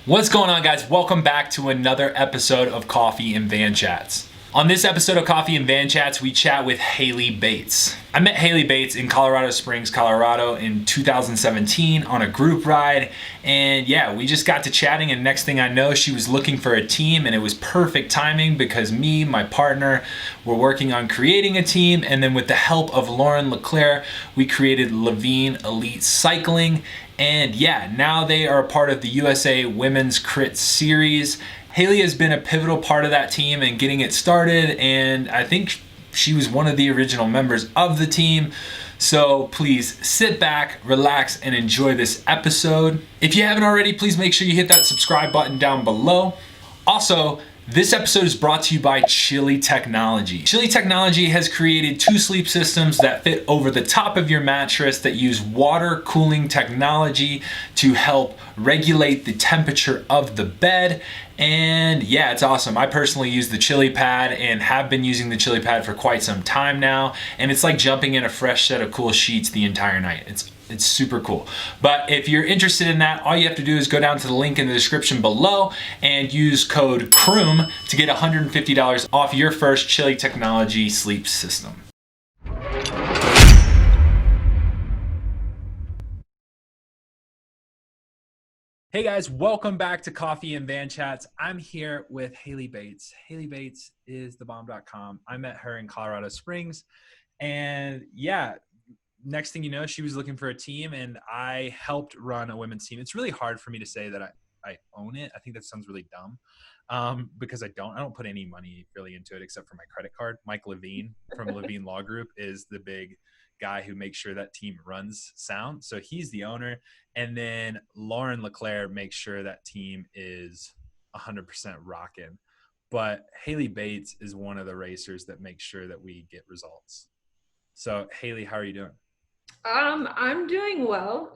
What's going on, guys? Welcome back to another episode of Coffee and Van Chats. On this episode of Coffee and Van Chats, we chat with Hayley Bates. I met Hayley Bates in Colorado Springs, Colorado in 2017 on a group ride. And yeah, we just got to chatting, and next thing I know, she was looking for a team, and it was perfect timing because me, my partner, were working on creating a team. And then with the help of Lauren LeClaire, we created Levine Elite Cycling. And yeah, now they are a part of the USA Women's Crit Series. Hayley has been a pivotal part of that team and getting it started, and I think she was one of the original members of the team. So please sit back, relax, and enjoy this episode. If you haven't already, please make sure you hit that subscribe button down below. Also, this episode is brought to you by Chili Technology. Chili Technology has created 2 sleep systems that fit over the top of your mattress that use water cooling technology to help regulate the temperature of the bed. And yeah, it's awesome. I personally use the Chili Pad and have been using the Chili Pad for quite some time now. And it's like jumping in a fresh set of cool sheets the entire night. It's super cool. But if you're interested in that, all you have to do is go down to the link in the description below and use code CROOM to get $150 off your first Chili Technology sleep system. Hey guys, welcome back to Coffee and Van Chats. I'm here with Hayley Bates. Hayley Bates is thebomb.com. I met her in Colorado Springs, and yeah, next thing you know, she was looking for a team, and I helped run a women's team. It's really hard for me to say that I own it. I think that sounds really dumb because I don't put any money really into it except for my credit card. Michael Levine from Levine Law Group is the big guy who makes sure that team runs sound. So he's the owner. And then Lauren LeClaire makes sure that team is 100% rocking. But Hayley Bates is one of the racers that makes sure that we get results. So Hayley, how are you doing? I'm doing well.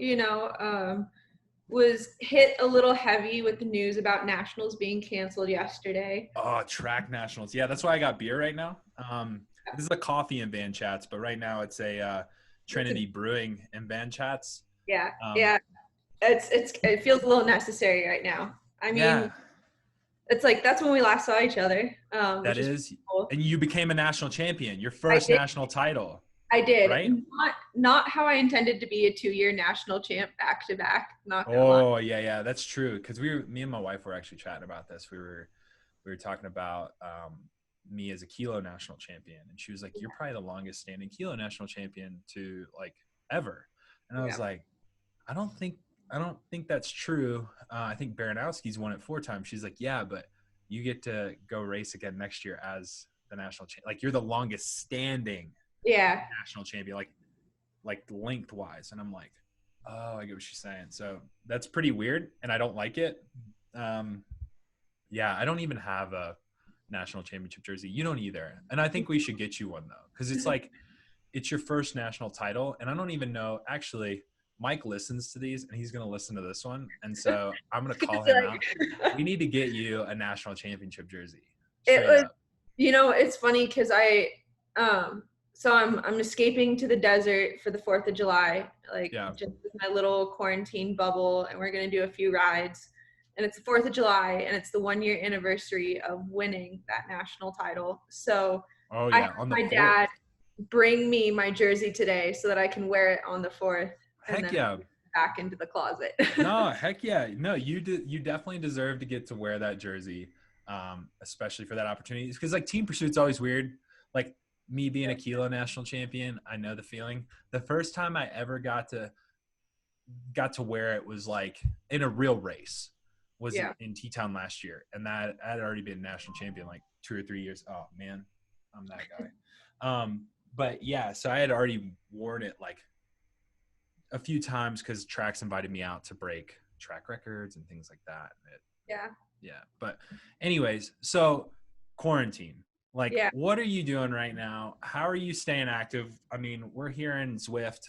Was hit a little heavy with the news about nationals being canceled yesterday. Oh, track nationals. Yeah, that's why I got beer right now. This is a Coffee and Van Chats, but right now it's a Trinity Brewing and Van Chats. Yeah, yeah. It feels a little necessary right now. I mean, Yeah, it's like that's when we last saw each other. that Which is. cool. And you became a national champion, your first national title, I did. right? Not how I intended to be a 2-year national champ back to back. Not gonna lie. Oh, yeah, that's true. Because me and my wife were actually chatting about this. We were talking about me as a kilo national champion, and she was like, "You're probably the longest standing kilo national champion to like ever." And I was like, I don't think that's true. I think Baranowski's won it 4 times. She's like, yeah, but you get to go race again next year as the national champion. Like, you're the longest standing national champion, like lengthwise. And I'm like, oh, I get what she's saying. So that's pretty weird, and I don't like it. Yeah, I don't even have a national championship jersey. You don't either. And I think we should get you one though, because it's like it's your first national title, and I don't even know actually. Mike listens to these, and he's going to listen to this one. And so I'm going to call him out. We need to get you a national championship jersey. It's funny because so I'm escaping to the desert for the 4th of July, just with my little quarantine bubble, and we're going to do a few rides. And it's the 4th of July, and it's the 1-year anniversary of winning that national title. So I had my dad bring me my jersey today so that I can wear it on the 4th. Heck yeah. Back into the closet. No, heck yeah. No, you definitely deserve to get to wear that jersey, especially for that opportunity. Because like team pursuit's always weird. Like me being a kilo national champion, I know the feeling. The first time I ever got to wear it was like in a real race was in T-Town last year. And that I had already been national champion like 2 or 3 years. Oh man, I'm that guy. But yeah, so I had already worn it like a few times because tracks invited me out to break track records and things like that. Yeah. But anyways, so quarantine, what are you doing right now? How are you staying active? I mean, we're here in Zwift.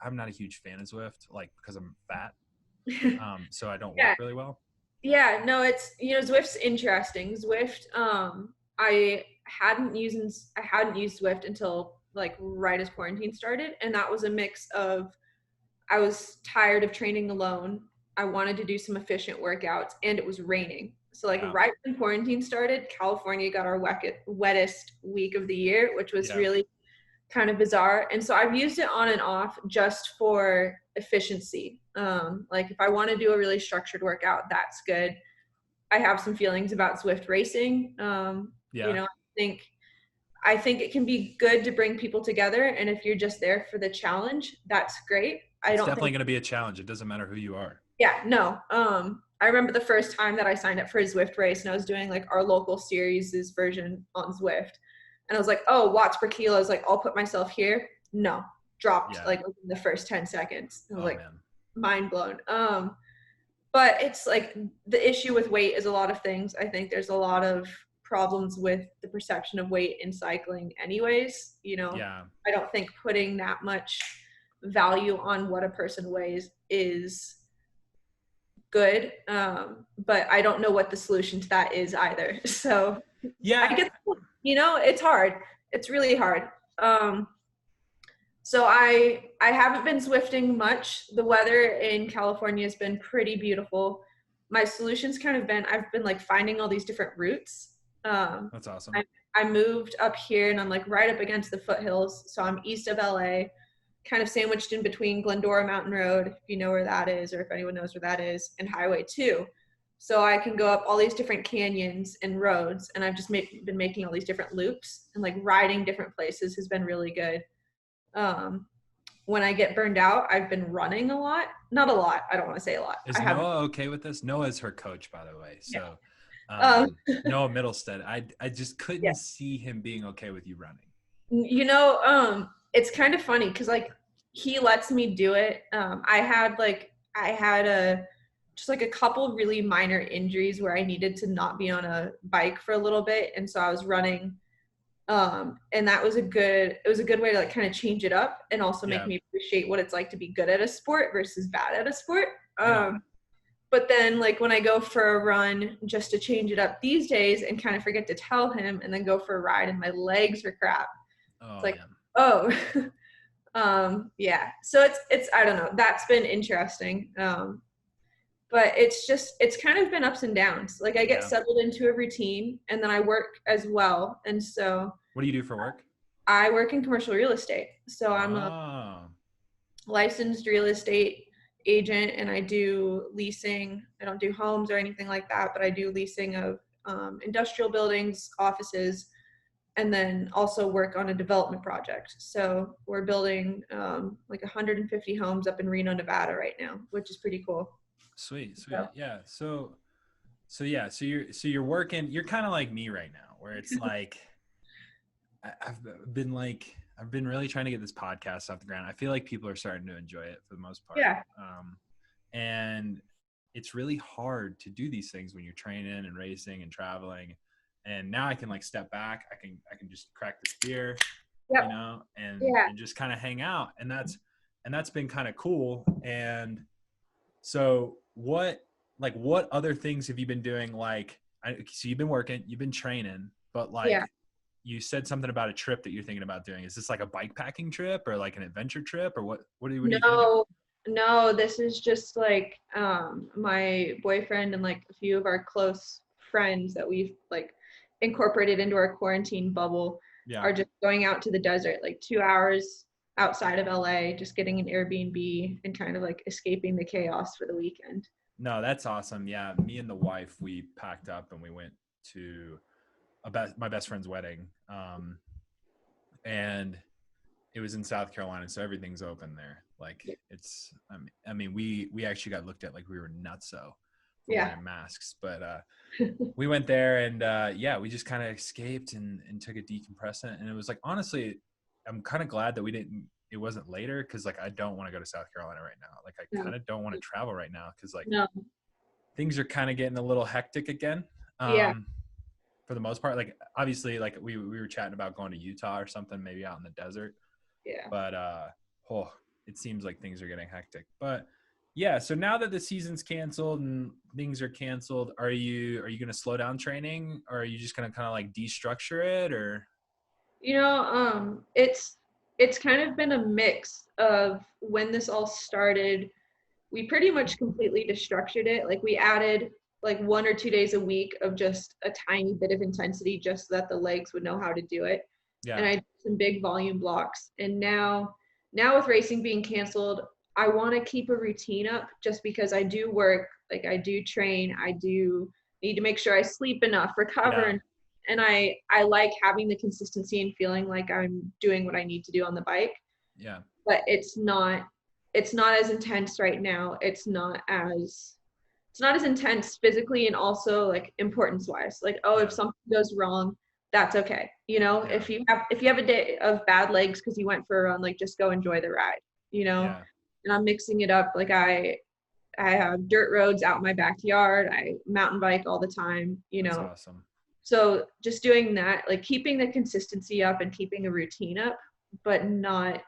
I'm not a huge fan of Zwift, like because I'm fat. So I don't work really well. Yeah, no, it's, Zwift's interesting. Zwift, I hadn't used Zwift until like right as quarantine started. And that was a mix of, I was tired of training alone I wanted to do some efficient workouts, and it was raining. So like Wow. right when quarantine started, California got our wettest week of the year, which was really kind of bizarre. And so I've used it on and off just for efficiency. Like if I want to do a really structured workout, that's good. I have some feelings about Zwift racing. You know, I think it can be good to bring people together. And if you're just there for the challenge, that's great. It's definitely going to be a challenge. It doesn't matter who you are. Yeah, no. I remember the first time that I signed up for a Zwift race, and I was doing like our local series' version on Zwift. And I was like, oh, watts per kilo. I was like, I'll put myself here. No, dropped like within the first 10 seconds. I was like, man. Mind blown. But it's like the issue with weight is a lot of things. I think there's a lot of problems with the perception of weight in cycling anyways. You know, I don't think putting that much value on what a person weighs is good. But I don't know what the solution to that is either. So I guess, you know, it's hard. It's really hard. So I haven't been Zwifting much. The weather in California has been pretty beautiful. My solution's kind of been, I've been like finding all these different routes. That's awesome. I moved up here and I'm like right up against the foothills. So I'm east of LA, kind of sandwiched in between Glendora Mountain Road, if you know where that is, or if anyone knows where that is, and Highway 2. So I can go up all these different canyons and roads, and I've just been making all these different loops, and like riding different places has been really good. When I get burned out, I've been running a lot. Not a lot. I don't want to say a lot. Is Noah okay with this? Noah's her coach, by the way. So Noah Middlestead, I just couldn't see him being okay with you running. You know, it's kind of funny because like he lets me do it. I had just like a couple really minor injuries where I needed to not be on a bike for a little bit, and so I was running. And that was a good way to like kind of change it up and also make me appreciate what it's like to be good at a sport versus bad at a sport. But then like when I go for a run just to change it up these days and kind of forget to tell him and then go for a ride and my legs are crap. It's like, yeah. So it's, I don't know, that's been interesting. But it's kind of been ups and downs. Like I get settled into a routine and then I work as well. And so what do you do for work? I work in commercial real estate. So I'm a licensed real estate agent and I do leasing. I don't do homes or anything like that, but I do leasing of industrial buildings, offices, and then also work on a development project. So we're building like 150 homes up in Reno, Nevada right now, which is pretty cool. Sweet. Yeah. So you're working, you're kind of like me right now where it's like, I've been really trying to get this podcast off the ground. I feel like people are starting to enjoy it for the most part. Yeah. And it's really hard to do these things when you're training and racing and traveling. And now I can like step back. I can just crack this beer, you know, and just kind of hang out. And that's been kind of cool. And so what other things have you been doing? Like, so you've been working, you've been training, but like you said something about a trip that you're thinking about doing. Is this like a bike packing trip or like an adventure trip or what are you thinking? No, this is just like my boyfriend and like a few of our close friends that we've like incorporated into our quarantine bubble are just going out to the desert, like 2 hours outside of LA, just getting an Airbnb and kind of like escaping the chaos for the weekend. No, that's awesome. Yeah. Me and the wife, we packed up and we went to my best friend's wedding. And it was in South Carolina. So everything's open there. Like it's, I mean, we actually got looked at like we were nutso for wearing masks, but we went there and we just kind of escaped and took a decompressant. And it was like, honestly, I'm kind of glad that it wasn't later. Cause like, I don't want to go to South Carolina right now. Like I kind of don't want to travel right now. Cause like things are kind of getting a little hectic again. For the most part, like obviously like we were chatting about going to Utah or something, maybe out in the desert. Yeah. But, it seems like things are getting hectic, but yeah. So now that the season's canceled and things are canceled, are you going to slow down training or are you just going to kind of like destructure it or? You know, it's kind of been a mix of when this all started. we pretty much completely destructured it. Like we added like 1 or 2 days a week of just a tiny bit of intensity just so that the legs would know how to do it. Yeah. And I did some big volume blocks. And now with racing being canceled, I want to keep a routine up just because I do work, like I do train, I do need to make sure I sleep enough, recover. Yeah. And I like having the consistency and feeling like I'm doing what I need to do on the bike. Yeah. But it's not as intense right now. It's not as intense physically and also like importance wise. Like, oh, if something goes wrong, that's okay. You know, if you have a day of bad legs because you went for a run, like just go enjoy the ride, you know? Yeah. And I'm mixing it up. Like I have dirt roads out in my backyard. I mountain bike all the time, you know. That's awesome. So just doing that, like keeping the consistency up and keeping a routine up, but not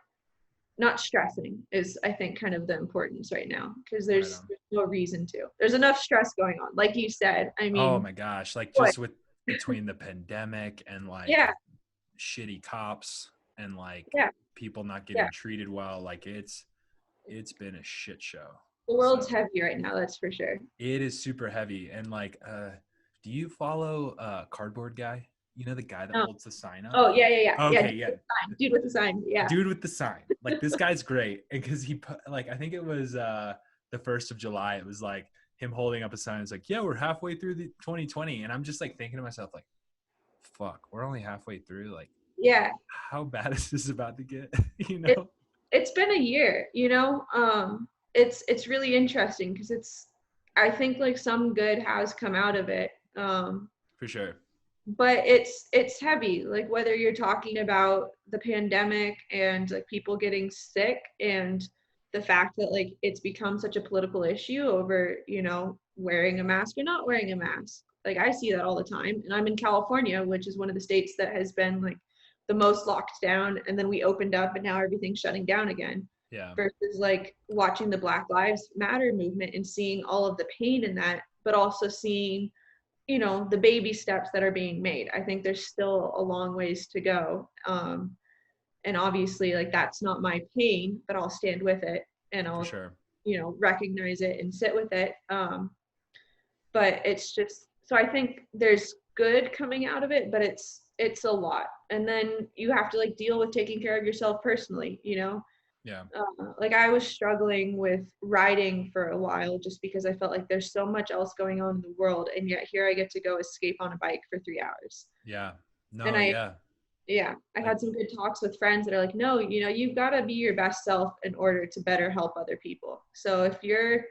stressing is, I think, kind of the importance right now, because there's no reason to. There's enough stress going on. Like you said, I mean. Oh my gosh. Like just between the pandemic and like shitty cops and like people not getting treated well, like it's been a shit show. The world's heavy right now, that's for sure. It is super heavy. And like, do you follow Cardboard Guy? You know, the guy that holds the sign up? Oh, yeah. Okay, yeah. Dude with the sign, yeah. Dude with the sign. Like, this guy's great. And because he put, like, I think it was the 1st of July. It was like him holding up a sign. It's like, yeah, we're halfway through the 2020. And I'm just like thinking to myself, like, fuck, we're only halfway through. Like, yeah, how bad is this about to get? You know? It's been a year, you know? It's really interesting because I think like some good has come out of it. For sure. But it's heavy, like whether you're talking about the pandemic and like people getting sick and the fact that like it's become such a political issue over, you know, wearing a mask or not wearing a mask. Like I see that all the time, and I'm in California, which is one of the states that has been like the most locked down, and then we opened up and now everything's shutting down again. Yeah. Versus like watching the Black Lives Matter movement and seeing all of the pain in that, but also seeing, you know, the baby steps that are being made. I think there's still a long ways to go. And obviously like that's not my pain, but I'll stand with it and I'll, you know, recognize it and sit with it. But it's just, so I think there's good coming out of it, but it's a lot. And then you have to like deal with taking care of yourself personally, you know? Yeah. Like I was struggling with riding for a while just because I felt like there's so much else going on in the world, and yet here I get to go escape on a bike for 3 hours. Yeah. No, and I had some good talks with friends that are like, no, you know, you've got to be your best self in order to better help other people. So if you're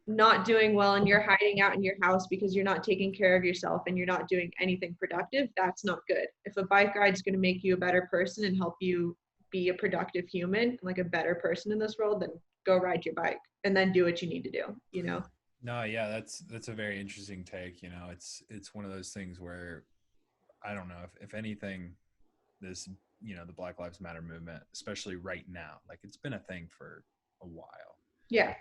not doing well and you're hiding out in your house because you're not taking care of yourself and you're not doing anything productive, that's not good. If a bike ride is going to make you a better person and help you be a productive human, like a better person in this world, then go ride your bike and then do what you need to do, you know? No, yeah, that's a very interesting take. You know, it's one of those things where I don't know if anything, this, you know, the Black Lives Matter movement, especially right now, like it's been a thing for a while. Yeah.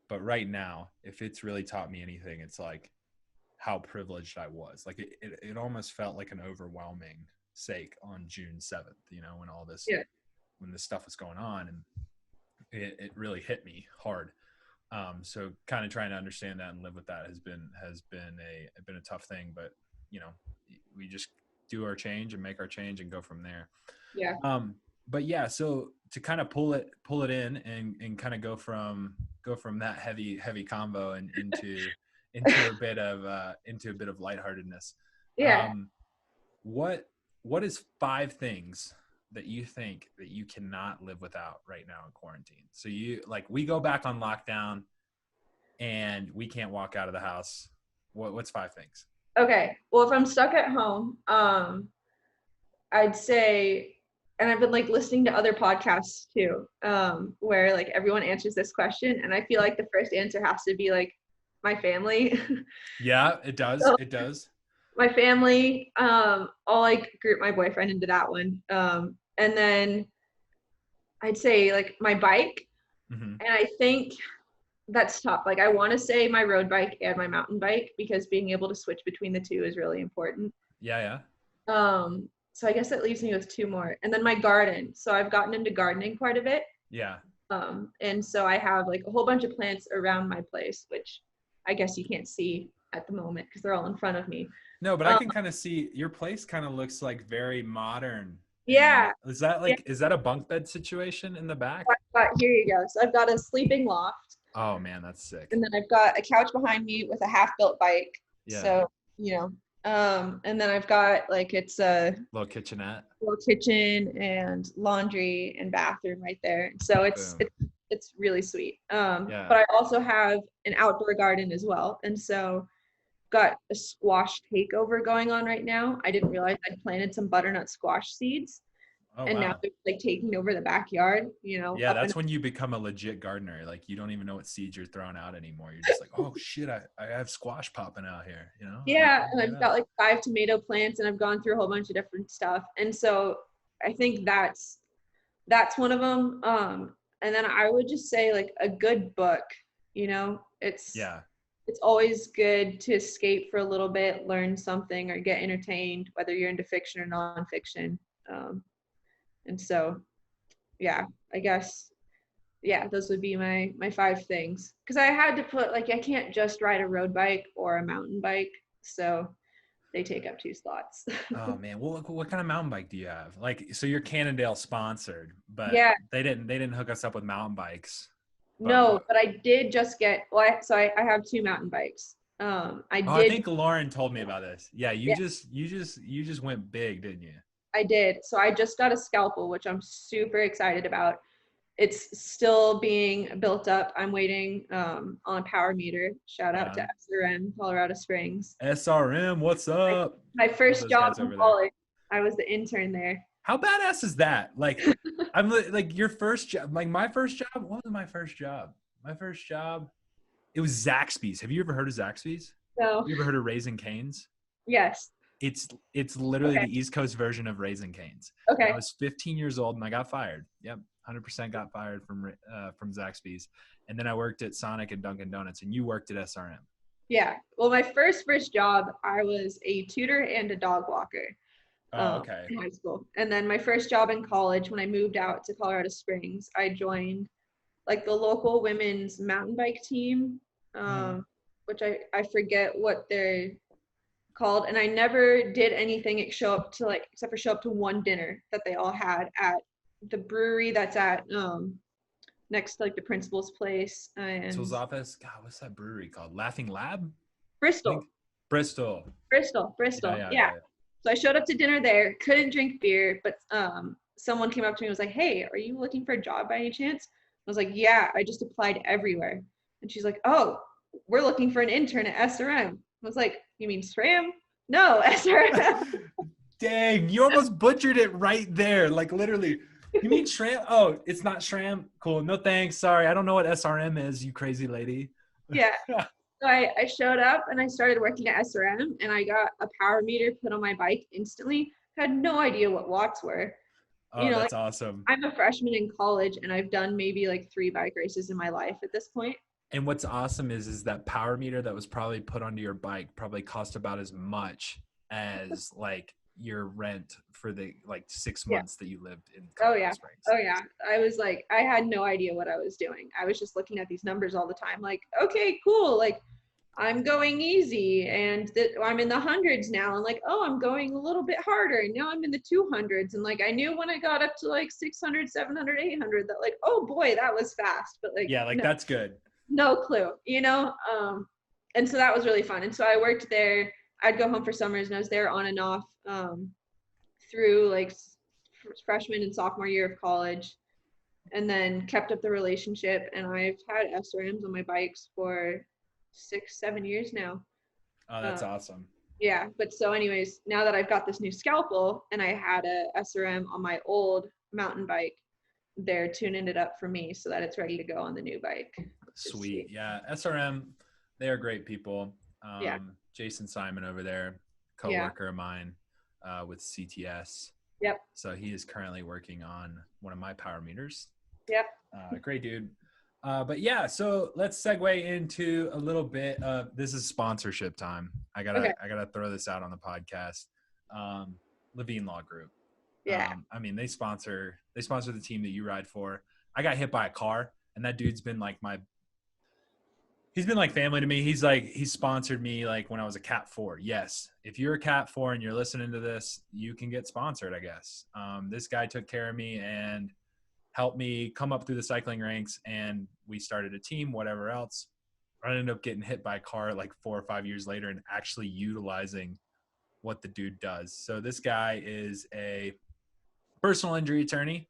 But right now, if it's really taught me anything, it's like how privileged I was. Like it almost felt like an overwhelming sake on June 7th, you know, when all this, when this stuff was going on, and it really hit me hard. So kind of trying to understand that and live with that has been a tough thing, but you know, we just do our change and make our change and go from there. Yeah. But yeah, so to kind of pull it in and kind of go from that heavy combo and into a bit of lightheartedness. Yeah. What is 5 things that you think that you cannot live without right now in quarantine? So you, like, we go back on lockdown and we can't walk out of the house. What's 5 things? Okay. Well, if I'm stuck at home, I'd say, and I've been like listening to other podcasts too, where like everyone answers this question, and I feel like the first answer has to be like my family. Yeah, it does. So, it does. My family, I'll like group my boyfriend into that one. And then I'd say like my bike. Mm-hmm. And I think that's tough. Like I want to say my road bike and my mountain bike, because being able to switch between the two is really important. Yeah. So I guess that leaves me with 2 more. And then my garden. So I've gotten into gardening quite a bit. Yeah. And so I have like a whole bunch of plants around my place, which I guess you can't see at the moment because they're all in front of me. No, but I can kind of see your place kind of looks like very modern. Yeah. And is that like, is that a bunk bed situation in the back? Here you go. So I've got a sleeping loft. Oh man, that's sick. And then I've got a couch behind me with a half-built bike. Yeah. So, and then I've got like it's a little kitchenette, little kitchen and laundry and bathroom right there. So it's really sweet. But I also have an outdoor garden as well. And so got a squash takeover going on right now. I didn't realize I'd planted some butternut squash seeds. Now they're like taking over the backyard, Yeah, that's when you become a legit gardener. Like you don't even know what seeds you're throwing out anymore. You're just like, oh shit, I have squash popping out here, Yeah, and I've got like 5 tomato plants and I've gone through a whole bunch of different stuff. And so I think that's one of them. And then I would just say like a good book, it's always good to escape for a little bit, learn something or get entertained, whether you're into fiction or nonfiction. And so, I guess, those would be my 5 things. Because I had to put, like, I can't just ride a road bike or a mountain bike. So they take up 2 slots. Oh, man. Well, what kind of mountain bike do you have? Like, so you're Cannondale sponsored, but they didn't hook us up with mountain bikes. No, but I did just get, I have 2 mountain bikes. I think Lauren told me about this. Yeah, you just went big, didn't you? I did. So I just got a scalpel, which I'm super excited about. It's still being built up. I'm waiting on a power meter. Shout out to SRM, Colorado Springs. SRM, what's up? My first job in college, I was the intern there. How badass is that? Like, I'm like your first job. Like my first job. What was my first job? My first job, it was Zaxby's. Have you ever heard of Zaxby's? No. You ever heard of Raising Cane's? Yes. It's literally the East Coast version of Raising Cane's. Okay. I was 15 years old and I got fired. Yep, 100% got fired from Zaxby's, and then I worked at Sonic and Dunkin' Donuts, and you worked at SRM. Yeah. Well, my first job, I was a tutor and a dog walker. Okay. In high school, and then my first job in college, when I moved out to Colorado Springs, I joined like the local women's mountain bike team, which I forget what they're called, and I never did anything except for show up to one dinner that they all had at the brewery that's at next to like the principal's place and his office. God, what's that brewery called? Laughing Lab? Bristol. Yeah. So I showed up to dinner there, couldn't drink beer, but someone came up to me and was like, hey, are you looking for a job by any chance? I was like, yeah, I just applied everywhere. And she's like, oh, we're looking for an intern at SRM. I was like, you mean SRAM? No, SRM. Dang, you almost butchered it right there. Like literally. You mean SRAM? Oh, it's not SRAM? Cool. No thanks. Sorry. I don't know what SRM is, you crazy lady. Yeah. So I showed up and I started working at SRM and I got a power meter put on my bike instantly. Had no idea what watts were. Oh, that's awesome. I'm a freshman in college and I've done maybe like 3 bike races in my life at this point. And what's awesome is that power meter that was probably put onto your bike probably cost about as much as like your rent for the like 6 months that you lived in Colorado Springs. Oh yeah. I was like, I had no idea what I was doing. I was just looking at these numbers all the time. Like, okay, cool. Like I'm going easy and I'm in the hundreds now. And like, oh, I'm going a little bit harder. And now I'm in the 200s. And like, I knew when I got up to like 600, 700, 800 that like, oh boy, that was fast. But like, that's good. No clue, and so that was really fun. And so I worked there. I'd go home for summers and I was there on and off through like freshman and sophomore year of college, and then kept up the relationship. And I've had SRMs on my bikes for 6-7 years now. Oh, that's awesome. Yeah. But so anyways, now that I've got this new scalpel and I had a SRM on my old mountain bike, they're tuning it up for me so that it's ready to go on the new bike. Sweet. Yeah. SRM, they are great people. Jason Simon over there, coworker of mine with CTS. Yep. So he is currently working on one of my power meters. Yep. Great dude. But yeah, so let's segue into a little bit of, this is sponsorship time. I gotta throw this out on the podcast. Levine Law Group. Yeah. I mean, they sponsor the team that you ride for. I got hit by a car, and that dude's been like he's been like family to me. He sponsored me like when I was a Cat 4. Yes, if you're a Cat 4 and you're listening to this, you can get sponsored, I guess. This guy took care of me and helped me come up through the cycling ranks, and we started a team, whatever else. I ended up getting hit by a car like 4 or 5 years later and actually utilizing what the dude does. So this guy is a personal injury attorney.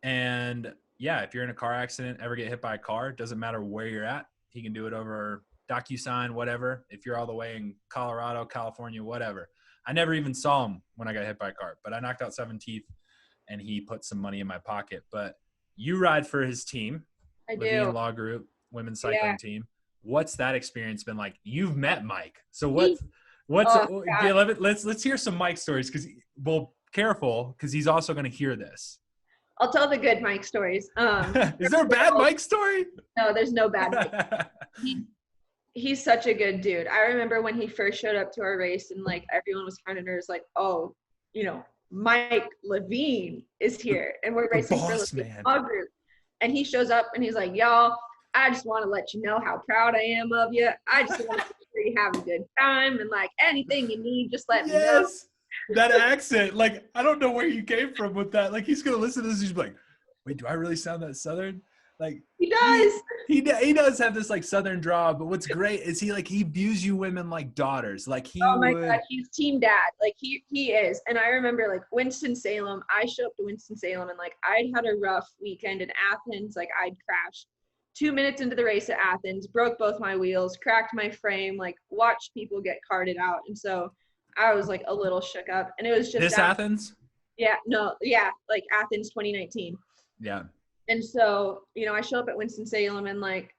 And yeah, if you're in a car accident, ever get hit by a car, doesn't matter where you're at. He can do it over DocuSign, whatever. If you're all the way in Colorado, California, whatever. I never even saw him when I got hit by a car, but I knocked out 7 teeth and he put some money in my pocket. But you ride for his team. I Levine do. Law Group, women's cycling team. What's that experience been like? You've met Mike. So let's hear some Mike stories, because, well, careful, because he's also going to hear this. I'll tell the good Mike stories. Is there a bad Mike story? No, there's no bad Mike. He's such a good dude. I remember when he first showed up to our race, and like everyone was kind of nervous, like, oh, you know, Mike Levine is here, and we're racing for the Law Group. And he shows up and he's like, y'all, I just want to let you know how proud I am of you. I just want to make sure you have a good time, and like anything you need, just let me know. That accent, like, I don't know where you came from with that. Like, he's gonna listen to this, he's like, wait, do I really sound that Southern? Like, he does. He does have this like Southern draw, but what's great is he views you women like daughters. Like God, he's team dad. Like he is. And I remember like Winston-Salem, I showed up to Winston-Salem and like I'd had a rough weekend in Athens. Like I'd crashed 2 minutes into the race at Athens, broke both my wheels, cracked my frame, like watched people get carted out. And so I was like a little shook up, and it was just Athens. Yeah, no. Yeah. Like Athens, 2019. Yeah. And so, you know, I show up at Winston-Salem and like,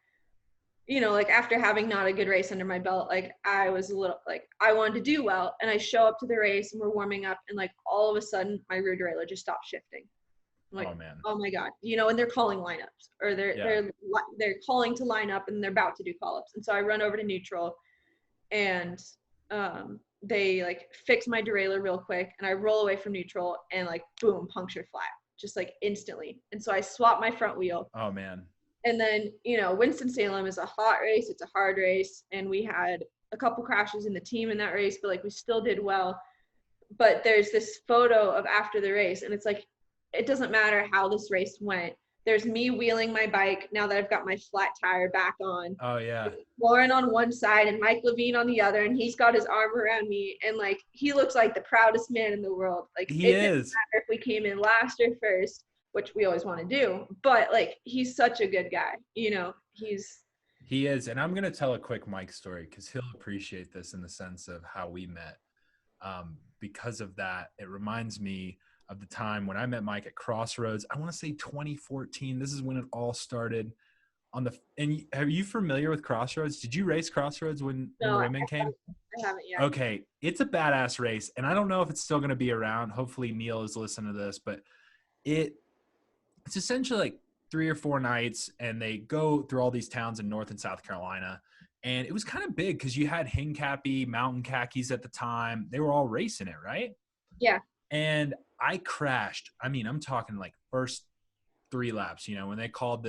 you know, like after having not a good race under my belt, like I was a little, like I wanted to do well, and I show up to the race and we're warming up, and like all of a sudden my rear derailleur just stopped shifting. I'm like, oh man, oh my God, you know, and they're calling lineups, or they're calling to line up, and they're about to do call-ups. And so I run over to neutral, and they like fix my derailleur real quick, and I roll away from neutral and like boom, puncture flat. Just like instantly. And so I swapped my front wheel. Oh man. And then, you know, Winston-Salem is a hot race. It's a hard race. And we had a couple crashes in the team in that race, but like we still did well. But there's this photo of after the race, and it's like, it doesn't matter how this race went. There's me wheeling my bike now that I've got my flat tire back on. Oh yeah. Lauren on one side and Mike Levine on the other, and he's got his arm around me, and like he looks like the proudest man in the world. Like he is. It doesn't matter if we came in last or first, which we always want to do, but like he's such a good guy. You know, he is. And I'm gonna tell a quick Mike story, because he'll appreciate this in the sense of how we met. Because of that, it reminds me of the time when I met Mike at Crossroads. I want to say 2014. This is when it all started. And are you familiar with Crossroads? Did you race Crossroads when Raymond came? I haven't yet. Okay, it's a badass race, and I don't know if it's still going to be around. Hopefully Neil is listening to this, but it's essentially like 3 or 4 nights, and they go through all these towns in North and South Carolina. And it was kind of big because you had Hincapie, Mountain Khakis at the time. They were all racing it, right? Yeah. And I crashed. I mean, I'm talking like first 3 laps, you know, when they called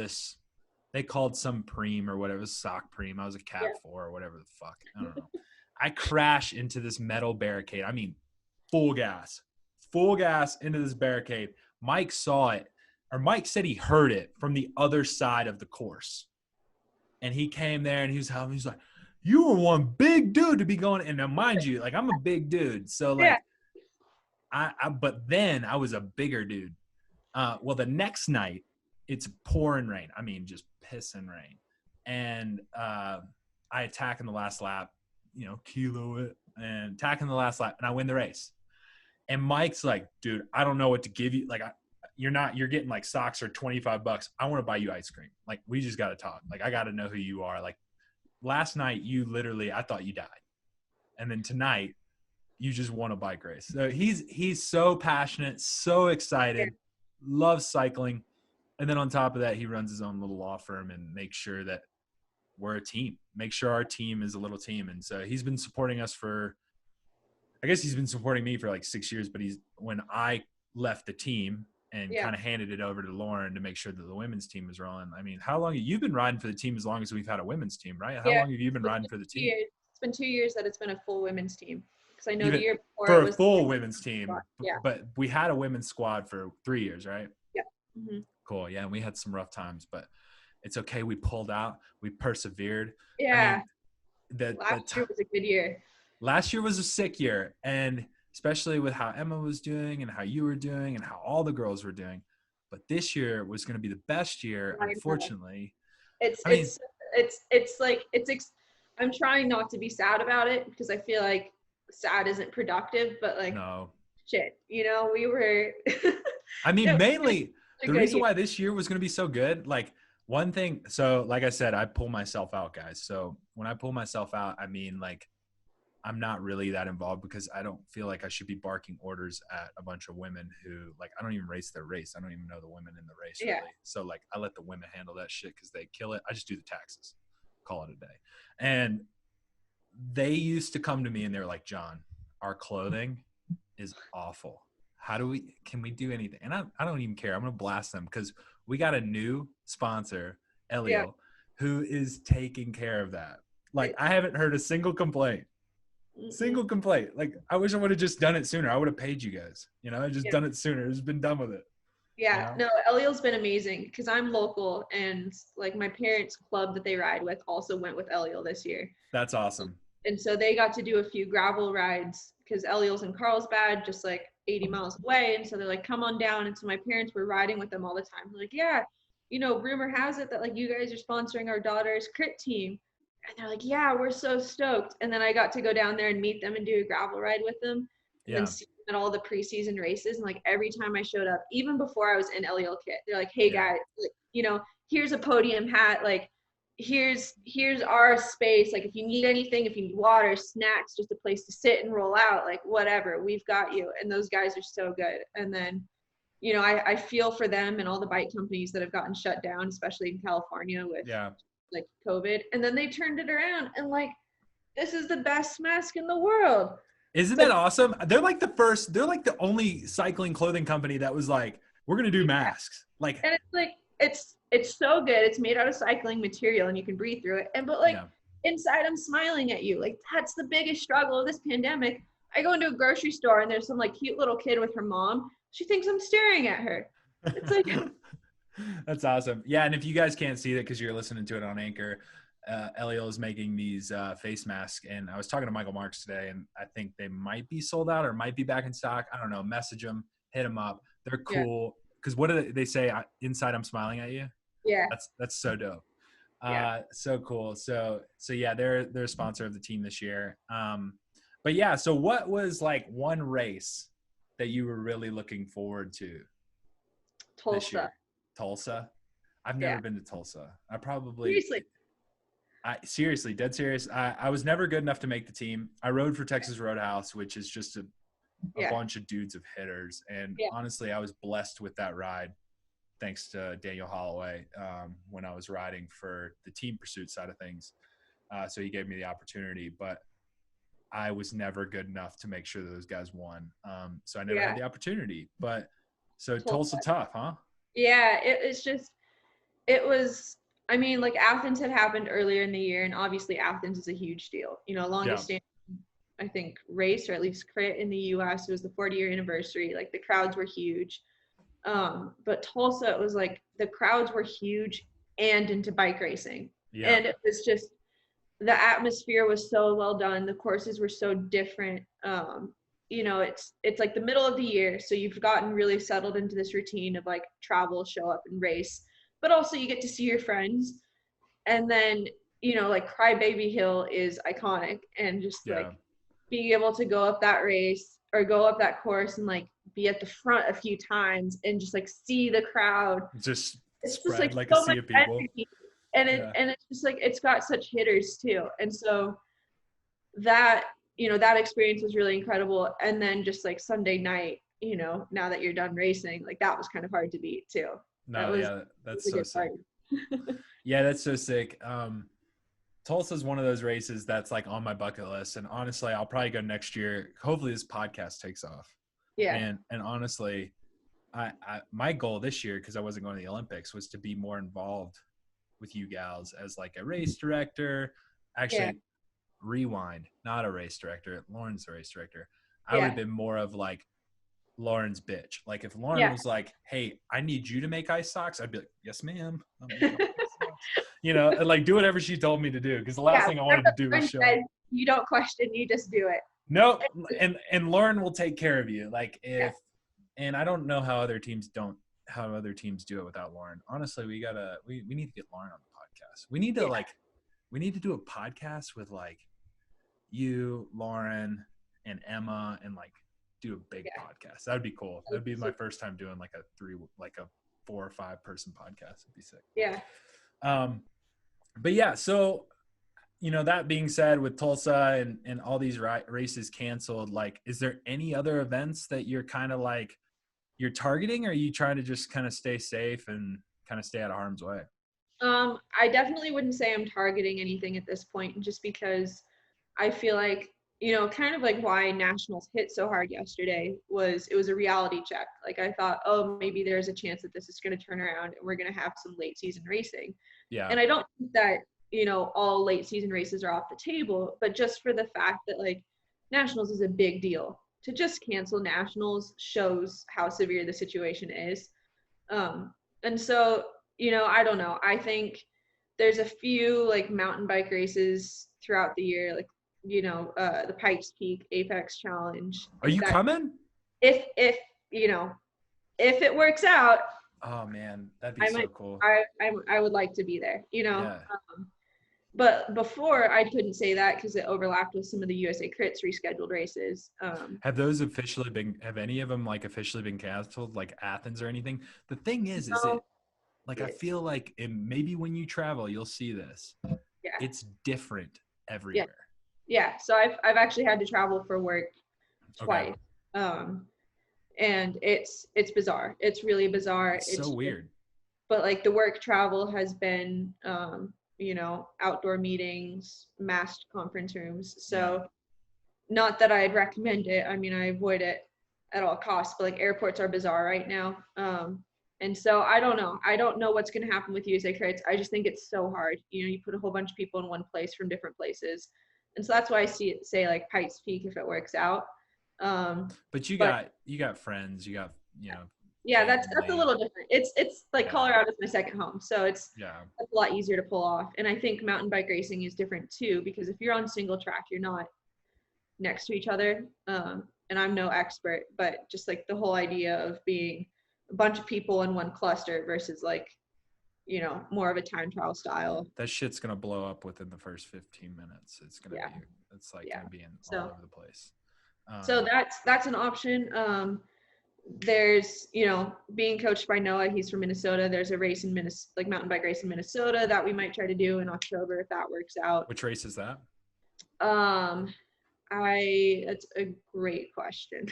some preem or whatever, sock preem. I was a Cat 4 or whatever the fuck. I don't know. I crashed into this metal barricade. I mean, full gas into this barricade. Mike saw it, or Mike said he heard it from the other side of the course. And he came there and he was like, you were one big dude to be going. And now mind you, like I'm a big dude. So like, but then I was a bigger dude. Well, the next night it's pouring rain. I mean, just pissing rain. And I attack in the last lap, you know, kilo it, and attack in the last lap, and I win the race. And Mike's like, dude, I don't know what to give you. Like, you're getting like socks or $25. I want to buy you ice cream. Like, we just got to talk. Like, I got to know who you are. Like, last night you literally, I thought you died. And then tonight you just won a bike race. So he's so passionate, so excited, loves cycling. And then on top of that, he runs his own little law firm and makes sure that we're a team, make sure our team is a little team. And so he's been supporting us I guess he's been supporting me for like 6 years, but when I left the team and kind of handed it over to Lauren to make sure that the women's team was rolling. I mean, how long you've been riding for the team? As long as we've had a women's team, right? How long have you been riding for the team? It's been 2 years that it's been a full women's team. Because I know Even the year before for it was a full women's team. Yeah. But we had a women's squad for 3 years, right? Yeah. Mm-hmm. Cool. Yeah, and we had some rough times, but it's okay. We pulled out. We persevered. Yeah. I mean, last year was a good year. Last year was a sick year, and especially with how Emma was doing and how you were doing and how all the girls were doing. But this year was going to be the best year, unfortunately. I'm trying not to be sad about it because I feel like sad isn't productive, but like, no shit, we were. I mean, mainly the reason why this year was going to be so good, like one thing. So like I said, I pull myself out, guys. So when I pull myself out, I mean, like, I'm not really that involved because I don't feel like I should be barking orders at a bunch of women who, like, I don't even race their race. I don't even know the women in the race really. So like I let the women handle that shit because they kill it. I just do the taxes, call it a day. And they used to come to me and they were like, John, our clothing is awful. Can we do anything? And I don't even care. I'm going to blast them because we got a new sponsor, Elio, who is taking care of that. Like, I haven't heard a single complaint. Like, I wish I would have just done it sooner. I would have paid you guys, done it sooner. Just been done with it. No, Elio's been amazing because I'm local and like my parents' club that they ride with also went with Elio this year. That's awesome. And so they got to do a few gravel rides because Elio's in Carlsbad, just like 80 miles away. And so they're like, come on down. And so my parents were riding with them all the time. They're like, yeah, rumor has it that like you guys are sponsoring our daughter's crit team. And they're like, yeah, we're so stoked. And then I got to go down there and meet them and do a gravel ride with them. And then see them at all the preseason races. And like every time I showed up, even before I was in Elio kit, they're like, hey guys, like, here's a podium hat. Like, here's our space. Like if you need anything, if you need water, snacks, just a place to sit and roll out, like whatever, we've got you. And those guys are so good. And then, I feel for them and all the bike companies that have gotten shut down, especially in California with like COVID, and then they turned it around and like, this is the best mask in the world. Isn't that awesome? They're like the only cycling clothing company that was like, we're going to do masks. Like, and it's like, it's so good. It's made out of cycling material and you can breathe through it. But inside I'm smiling at you. Like, that's the biggest struggle of this pandemic. I go into a grocery store and there's some like cute little kid with her mom. She thinks I'm staring at her. It's like, that's awesome. Yeah. And if you guys can't see that because you're listening to it on Anchor, Elio is making these face masks. And I was talking to Michael Marks today, and I think they might be sold out or might be back in stock. I don't know. Message them, hit them up. They're cool. Because what do they say? Inside, I'm smiling at you. Yeah. That's so dope. So cool. So yeah, they're a sponsor of the team this year. But yeah, so what was like one race that you were really looking forward to? Tulsa. I've never been to Tulsa. I probably seriously, dead serious. I was never good enough to make the team. I rode for Texas Roadhouse, which is just a bunch of dudes of hitters. And honestly, I was blessed with that ride, thanks to Daniel Holloway, when I was riding for the team pursuit side of things. So he gave me the opportunity, but I was never good enough to make sure that those guys won. So I never had the opportunity. But so Tulsa tough, huh? Yeah, it was, I mean, like Athens had happened earlier in the year, and obviously Athens is a huge deal. Longest standing, I think, race, or at least crit in the U.S. It was the 40-year anniversary. Like the crowds were huge. But Tulsa, it was like the crowds were huge and into bike racing. Yeah. And it was just, the atmosphere was so well done. The courses were so different. It's like the middle of the year, so you've gotten really settled into this routine of like travel, show up and race, but also you get to see your friends. And then, like Crybaby Hill is iconic, and just like being able to go up that race or go up that course and like be at the front a few times and just like see the crowd just it's spread just like so a sea of people. Energy. And it's just like, it's got such hitters too. And so that, that experience was really incredible. And then just like Sunday night, now that you're done racing, like that was kind of hard to beat too. That's so sick. Yeah, that's so sick. Tulsa's one of those races that's like on my bucket list. And honestly, I'll probably go next year. Hopefully this podcast takes off. Yeah. And honestly, my goal this year, because I wasn't going to the Olympics, was to be more involved with you gals as like a race director. Actually, rewind, not a race director. Lauren's the race director. I would have been more of like Lauren's bitch. Like if Lauren was like, "Hey, I need you to make ice socks," I'd be like, "Yes, ma'am." You know, and like do whatever she told me to do. Because the last thing I wanted to do was show. You don't question, you just do it. No, and Lauren will take care of you. Like if, and I don't know how other teams do it without Lauren. Honestly, we need to get Lauren on the podcast. We need to we need to do a podcast with like you, Lauren, and Emma, and like do a big podcast. That would be cool. That'd be my first time doing like a 4 or 5 person podcast. It'd be sick. Yeah. But yeah, so you know, that being said, with Tulsa and all these races canceled, like, is there any other events that you're kind of like you're targeting, or are you trying to just kind of stay safe and kind of stay out of harm's way? I definitely wouldn't say I'm targeting anything at this point, just because I feel like, you know, kind of like why nationals hit so hard yesterday was it was a reality check. Like I thought, oh, maybe there's a chance that this is going to turn around and we're going to have some late season racing. Yeah. And I don't think that, you know, all late season races are off the table, but just for the fact that like nationals is a big deal. To just cancel nationals shows how severe the situation is. And so, you know, I don't know. I think there's a few like mountain bike races throughout the year, like, you know, the Pikes Peak Apex Challenge. Are you coming? If you know, if it works out. Oh man, that'd be so cool. I would like to be there, you know. Yeah. But before I couldn't say that because it overlapped with some of the USA Crits rescheduled races. Have those officially been? Have any of them like officially been canceled, like Athens or anything? The thing is it like I feel like maybe when you travel you'll see this. Yeah. It's different everywhere. Yeah. So I've actually had to travel for work twice. Okay. And it's bizarre. It's really bizarre. It's so weird. But like the work travel has been you know, outdoor meetings, masked conference rooms. So not that I'd recommend it. I mean, I avoid it at all costs, but like airports are bizarre right now. And so I don't know. I don't know what's going to happen with USA Crits. I just think it's so hard. You know, you put a whole bunch of people in one place from different places. And so that's why I say like Pikes Peak if it works out. But you got friends, you got, you know. Yeah, that's a little different. It's like Colorado's my second home, so it's a lot easier to pull off. And I think mountain bike racing is different too, because if you're on single track, you're not next to each other. And I'm no expert, but just like the whole idea of being a bunch of people in one cluster versus like, you know, more of a time trial style. That shit's gonna blow up within the first 15 minutes. It's gonna be, it's like gonna be all over the place. So that's an option. There's, you know, being coached by Noah, he's from Minnesota. There's a race in like mountain bike race in Minnesota that we might try to do in October if that works out. Which race is that? That's a great question.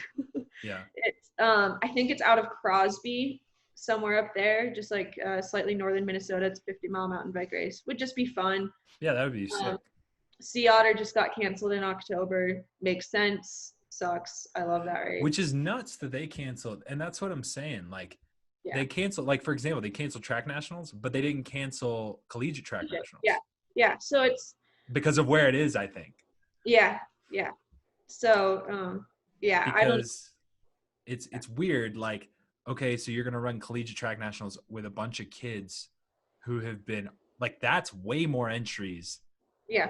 Yeah. It's I think it's out of Crosby, somewhere up there, just like slightly northern Minnesota. It's a 50-mile mountain bike race. Would just be fun. Yeah, that would be sick. Sea Otter just got canceled in October. Makes sense. Sucks. I love that race. Which is nuts that they canceled. And that's what I'm saying. Like they canceled, like for example, they canceled track nationals, but they didn't cancel collegiate track nationals. Yeah. So it's because of where it is, I think. Yeah. So because I don't. It's weird. Like, okay, so you're gonna run collegiate track nationals with a bunch of kids who have been like, that's way more entries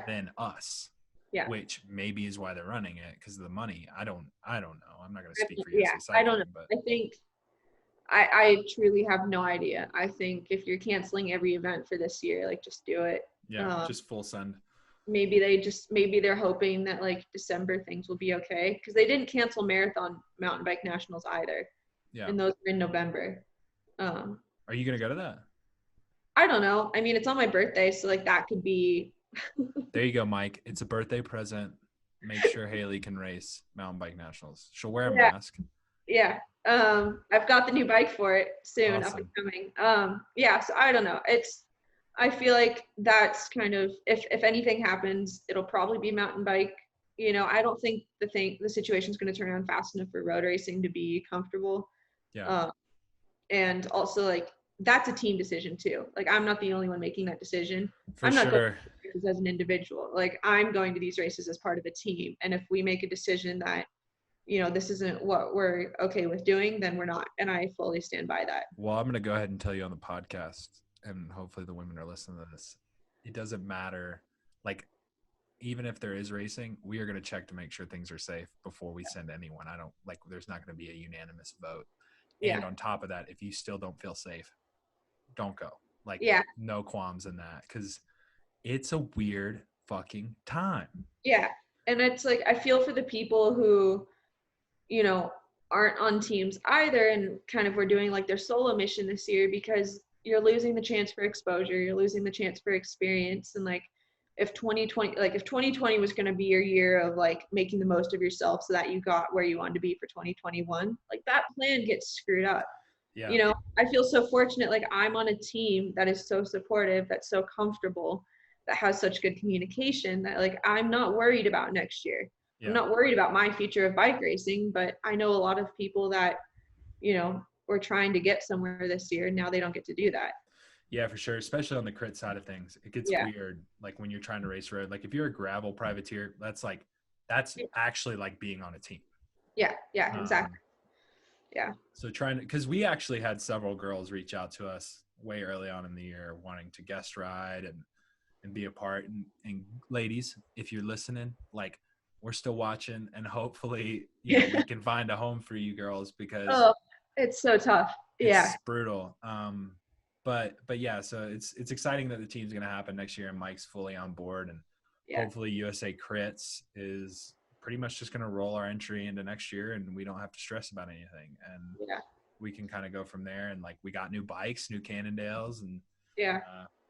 than us. Yeah. Which maybe is why they're running it, because of the money. I don't know. I'm not going to speak for you. I don't know. But I think I truly have no idea. I think if you're canceling every event for this year, like just do it. Yeah, just full send. Maybe they're hoping that like December things will be okay, because they didn't cancel marathon mountain bike nationals either. Yeah. And those were in November. Are you going to go to that? I don't know. I mean, it's on my birthday, so like that could be. There you go, Mike. It's a birthday present. Make sure Hayley can race mountain bike nationals. She'll wear a mask. Yeah. I've got the new bike for it soon. Awesome. Up and coming. So I don't know. I feel like that's kind of, if anything happens, it'll probably be mountain bike. You know, I don't think the situation's going to turn around fast enough for road racing to be comfortable. Yeah. And also like, that's a team decision too. Like, I'm not the only one making that decision. I'm not going to races as an individual. Like, I'm going to these races as part of a team. And if we make a decision that, this isn't what we're okay with doing, then we're not. And I fully stand by that. Well, I'm going to go ahead and tell you on the podcast, and hopefully the women are listening to this. It doesn't matter. Like, even if there is racing, we are going to check to make sure things are safe before we send anyone. There's not going to be a unanimous vote. Yeah. And on top of that, if you still don't feel safe, don't go. Like, no qualms in that, because it's a weird fucking time. Yeah. And it's like, I feel for the people who, aren't on teams either, and kind of were doing like their solo mission this year, because you're losing the chance for exposure, you're losing the chance for experience. And like, if 2020 was going to be your year of like making the most of yourself so that you got where you wanted to be for 2021, like that plan gets screwed up. Yeah. I feel so fortunate. Like, I'm on a team that is so supportive, that's so comfortable, that has such good communication, that like, I'm not worried about next year. Yeah. I'm not worried about my future of bike racing, but I know a lot of people that, were trying to get somewhere this year, and now they don't get to do that. Yeah, for sure. Especially on the crit side of things. It gets weird. Like, when you're trying to race road, like if you're a gravel privateer, that's actually like being on a team. Yeah. Yeah, exactly. Yeah. So because we actually had several girls reach out to us way early on in the year wanting to guest ride and be a part. And ladies, if you're listening, like, we're still watching, and hopefully we can find a home for you girls, because it's so tough. It's brutal. But yeah, so it's exciting that the team's going to happen next year, and Mike's fully on board, and hopefully USA Crits is pretty much just going to roll our entry into next year, and we don't have to stress about anything, and we can kind of go from there. And like, we got new bikes, new Cannondales, and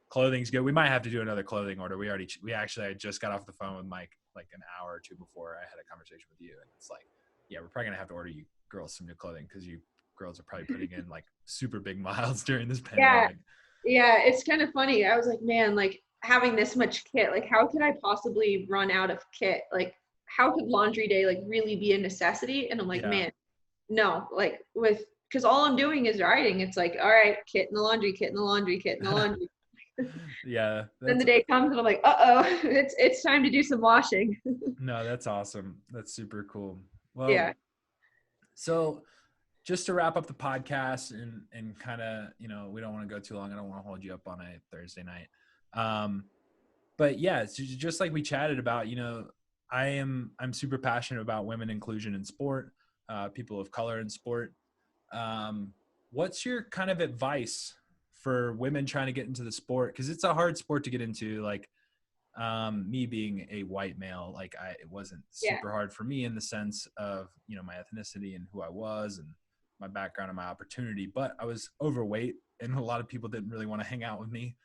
clothing's good. We might have to do another clothing order. I just got off the phone with Mike like an hour or two before I had a conversation with you, and it's like, we're probably gonna have to order you girls some new clothing, because you girls are probably putting in like super big miles during this pandemic. Yeah, it's kind of funny. I was like, man, like, having this much kit, like, how could I possibly run out of kit? Like, how could laundry day like really be a necessity? And I'm like, man, no, like, because all I'm doing is riding. It's like, all right, kit in the laundry, kit in the laundry, kit in the laundry. Yeah. Then the day comes and I'm like, it's time to do some washing. No, that's awesome. That's super cool. Well, so just to wrap up the podcast and kind of, we don't want to go too long. I don't want to hold you up on a Thursday night. But yeah, it's just like we chatted about, I'm super passionate about women inclusion in sport, people of color in sport. What's your kind of advice for women trying to get into the sport? Because it's a hard sport to get into. Like, me being a white male, like, it wasn't super hard for me in the sense of, my ethnicity and who I was and my background and my opportunity, but I was overweight and a lot of people didn't really want to hang out with me.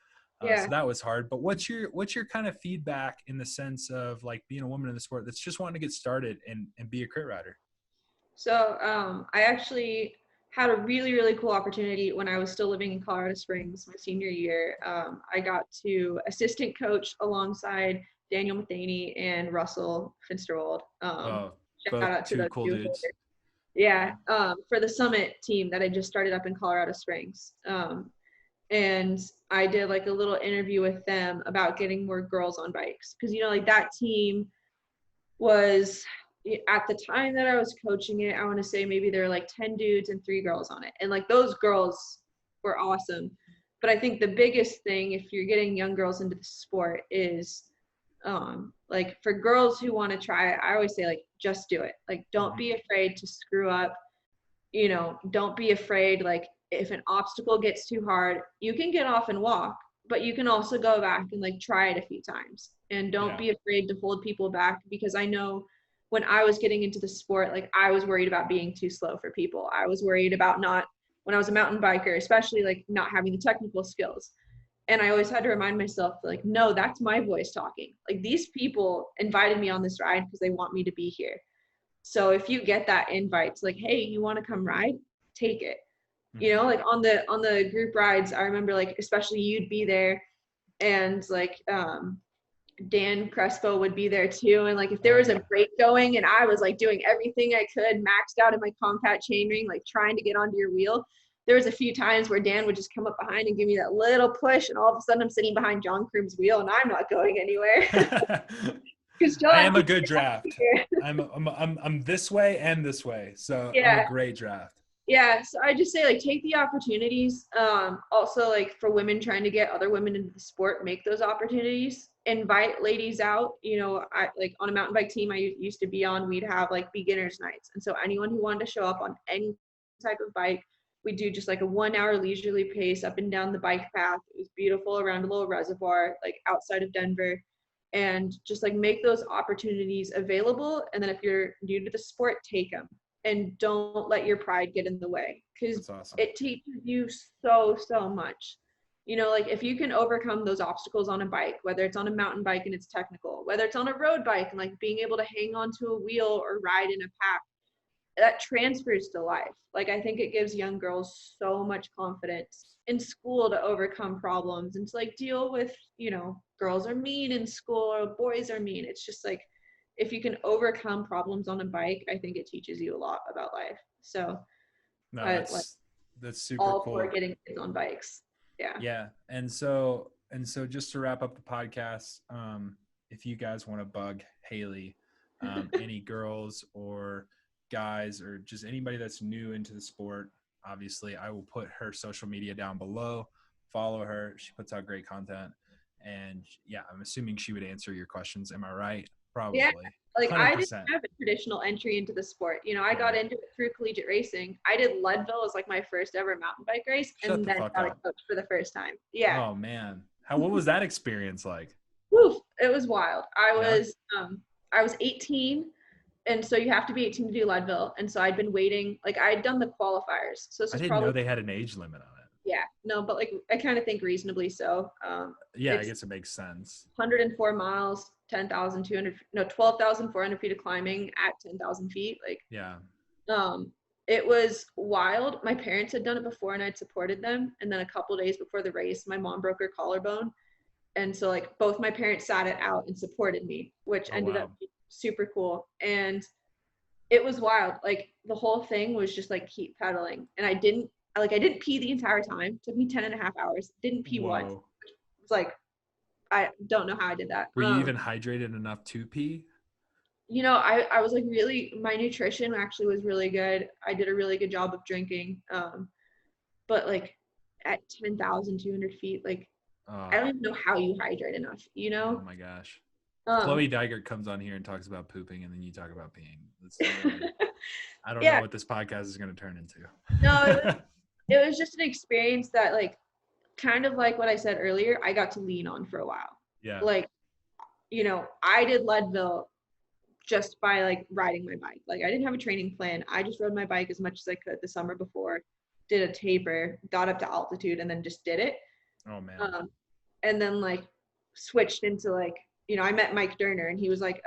So that was hard. But what's your kind of feedback in the sense of like being a woman in the sport that's just wanting to get started and be a crit rider? So I actually had a really, really cool opportunity when I was still living in Colorado Springs my senior year. I got to assistant coach alongside Daniel Matheny and Russell Finsterwald. Shout out to those cool dudes. For the summit team that I just started up in Colorado Springs. And I did like a little interview with them about getting more girls on bikes. Because, like, that team was, at the time that I was coaching it, I want to say maybe there were like 10 dudes and 3 girls on it. And like, those girls were awesome. But I think the biggest thing, if you're getting young girls into the sport, is like, for girls who want to try it, I always say, like, just do it. Like, don't be afraid to screw up. Don't be afraid. Like, if an obstacle gets too hard, you can get off and walk, but you can also go back and like try it a few times. And don't be afraid to hold people back, because I know when I was getting into the sport, like, I was worried about being too slow for people. I was worried about when I was a mountain biker, especially, like, not having the technical skills. And I always had to remind myself, like, no, that's my voice talking. Like, these people invited me on this ride because they want me to be here. So if you get that invite, it's like, hey, you want to come ride? Take it. Like, on the group rides, I remember, like, especially you'd be there, and like Dan Crespo would be there too. And like, if there was a break going and I was like doing everything I could, maxed out in my compact chainring, like trying to get onto your wheel, there was a few times where Dan would just come up behind and give me that little push, and all of a sudden I'm sitting behind John Croom's wheel and I'm not going anywhere. I am a good draft. I'm this way and this way. So I'm a great draft. Yeah. So I just say, like, take the opportunities. Also, like, for women trying to get other women into the sport, make those opportunities. Invite ladies out. You know, I like on a mountain bike team I used to be on, we'd have like beginners nights. And so anyone who wanted to show up on any type of bike, we do just like a 1 hour leisurely pace up and down the bike path. It was beautiful around a little reservoir, like outside of Denver. And just like make those opportunities available. And then if you're new to the sport, take them, and don't let your pride get in the way, because it teaches you so much. You know, like if you can overcome those obstacles on a bike, whether it's on a mountain bike and it's technical, whether it's on a road bike and like being able to hang onto a wheel or ride in a pack, that transfers to life. Like, I think it gives young girls so much confidence in school to overcome problems and to like deal with, you know, girls are mean in school or boys are mean. It's just like, if you can overcome problems on a bike, I think it teaches you a lot about life. So no, that's super all cool. for getting kids on bikes. Yeah. And so just to wrap up the podcast, if you guys want to bug Hayley, any girls or guys or just anybody that's new into the sport, obviously I will put her social media down below. Follow her. She puts out great content. And yeah, I'm assuming she would answer your questions. Am I right? Probably. Yeah. Like 100%. I didn't have a traditional entry into the sport. You know, I got into it through collegiate racing. I did Leadville as like my first ever mountain bike race, and then got a coach for the first time. Yeah. Oh man. What was that experience like? Woof, it was wild. I was 18, and so you have to be 18 to do Leadville. And so I'd been waiting, like I'd done the qualifiers. So this I didn't know they had an age limit on it. Yeah, no, but like I kind of think reasonably so. Yeah, I guess it makes sense. 104 miles, 12,400 feet of climbing at 10,000 feet. Like, yeah. It was wild. My parents had done it before and I'd supported them. And then a couple days before the race, my mom broke her collarbone. And so like both my parents sat it out and supported me, which ended up being super cool. And it was wild. Like the whole thing was just like keep pedaling. And I didn't pee the entire time. It took me 10.5 hours. Didn't pee once. It was like, I don't know how I did that. Were you even hydrated enough to pee? You know, I was like my nutrition actually was really good. I did a really good job of drinking. But like at 10,200 feet, like I don't even know how you hydrate enough, you know? Oh my gosh. Chloe Dygert comes on here and talks about pooping and then you talk about peeing. I don't know what this podcast is going to turn into. No, it was just an experience that like, kind of like what I said earlier, I got to lean on for a while. Yeah. Like, you know, I did Leadville just by like riding my bike. Like I didn't have a training plan. I just rode my bike as much as I could the summer before, did a taper, got up to altitude, and then just did it. Oh man. And then like switched into like, you know, I met Mike Durner and he was like,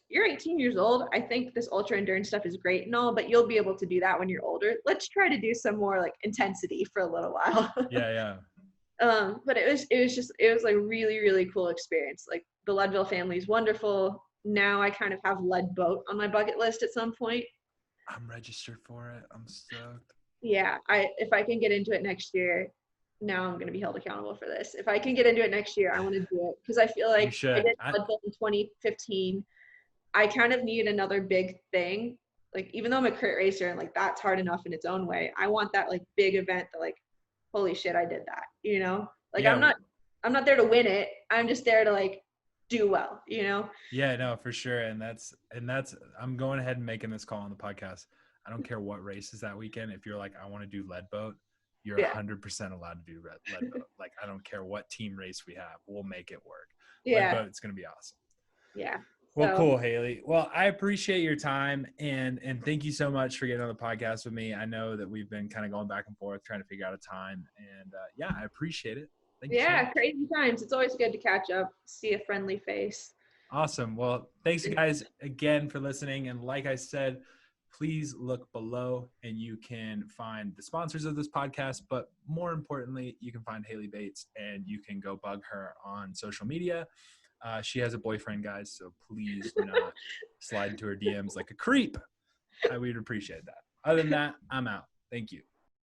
you're 18 years old. I think this ultra endurance stuff is great and all, but you'll be able to do that when you're older. Let's try to do some more like intensity for a little while. Yeah. But it was like really, really cool experience. Like the Leadville family is wonderful. Now I kind of have lead boat on my bucket list at some point. I'm registered for it. I'm stoked. Yeah. If I can get into it next year, now I'm going to be held accountable for this. If I can get into it next year, I want to do it because I feel like I did Leadville in 2015. I kind of need another big thing. Like, even though I'm a crit racer and like that's hard enough in its own way, I want that like big event that like, holy shit, I did that, you know? Like I'm not there to win it. I'm just there to like do well, you know? Yeah, no, for sure. And that's I'm going ahead and making this call on the podcast. I don't care what race is that weekend. If you're like, I want to do lead boat, you're 100% allowed to do lead boat. Like, I don't care what team race we have. We'll make it work. Yeah. Lead boat, it's going to be awesome. Yeah. Well, cool, Hayley. well, I appreciate your time and thank you so much for getting on the podcast with me. I know that we've been kind of going back and forth trying to figure out a time, and yeah, I appreciate it. Thank you so much. Crazy times. It's always good to catch up, see a friendly face. Awesome. Well, thanks guys again for listening. And like I said, please look below and you can find the sponsors of this podcast, but more importantly, you can find Hayley Bates and you can go bug her on social media. She has a boyfriend, guys, so please do not slide into her DMs like a creep. I would appreciate that. Other than that, I'm out. Thank you.